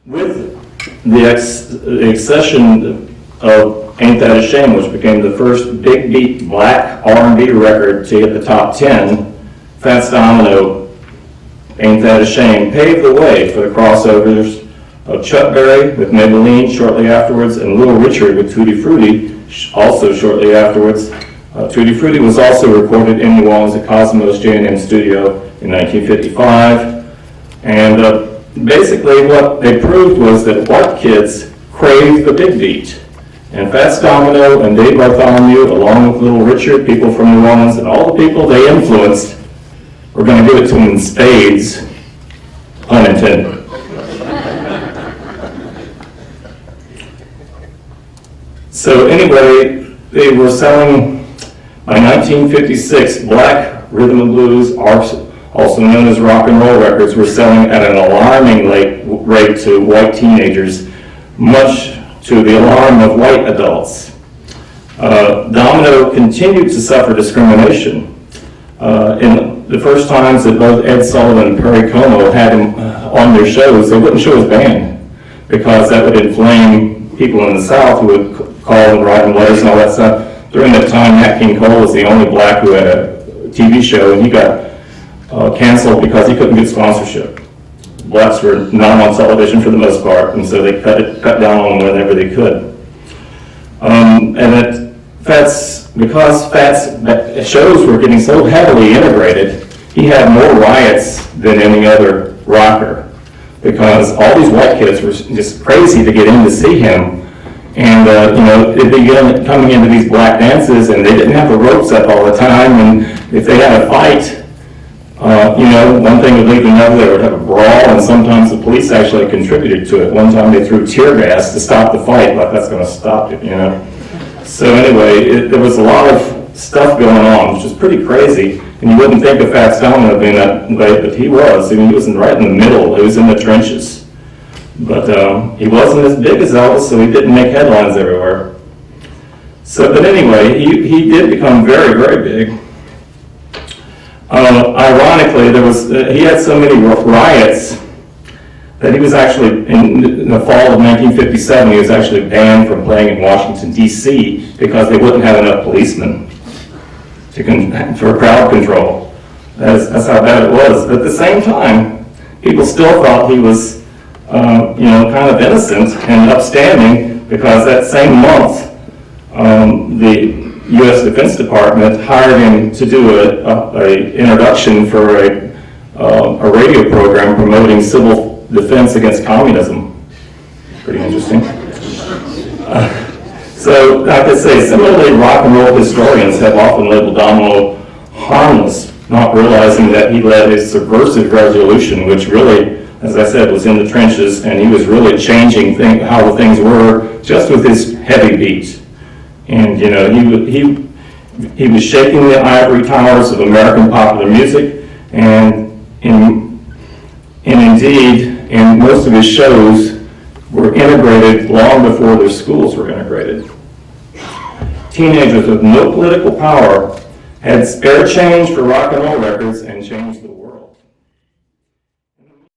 With the accession of Ain't That a Shame, which became the first big beat black R&B record to hit the top 10, Fats Domino, Ain't That a Shame, paved the way for the crossovers of Chuck Berry with Maybelline shortly afterwards, and Little Richard with Tutti Frutti also shortly afterwards. Tutti Frutti was also recorded in New Orleans at Cosmos J&M Studio in 1955. And basically what they proved was that white kids crave the big beat. And Fats Domino and Dave Bartholomew, along with Little Richard, people from New Orleans, and all the people they influenced, were going to give it to them in spades, pun intended. So anyway, they were selling, by 1956, black rhythm and blues, also known as rock and roll records, were selling at an alarming rate to white teenagers, much to the alarm of white adults. Domino continued to suffer discrimination. In the first times that both Ed Sullivan and Perry Como had him on their shows, they wouldn't show his band because that would inflame people in the South who would call and write him letters and all that stuff. During that time, Nat King Cole was the only black who had a TV show, and he got canceled because he couldn't get sponsorship. Blacks were not on television for the most part, and so they cut down on them whenever they could. Because Fats shows were getting so heavily integrated, he had more riots than any other rocker, because all these white kids were just crazy to get in to see him. And they'd be coming into these black dances, and they didn't have the ropes up all the time, and if they had a fight, one thing would lead to another. They would have a brawl, and sometimes the police actually contributed to it. One time they threw tear gas to stop the fight, like that's going to stop it, So anyway, there was a lot of stuff going on, which was pretty crazy, and you wouldn't think of Fats Domino being that way, but he was. I mean, he was right in the middle. He was in the trenches. But he wasn't as big as Elvis, so he didn't make headlines everywhere. But anyway, he did become very, very big. Ironically, he had so many riots that he was actually, in the fall of 1957, he was actually banned from playing in Washington, D.C. because they wouldn't have enough policemen for crowd control. That's how bad it was. But at the same time, people still thought he was kind of innocent and upstanding, because that same month, the U.S. Defense Department hired him to do an introduction for a radio program promoting civil defense against communism. Pretty interesting. So, like I say, similarly, rock and roll historians have often labeled Domino harmless, not realizing that he led a subversive revolution, which really, as I said, was in the trenches, and he was really changing how the things were just with his heavy beat. And he was shaking the ivory towers of American popular music, and indeed, in most of his shows were integrated long before their schools were integrated. Teenagers with no political power had spare change for rock and roll records and changed the world.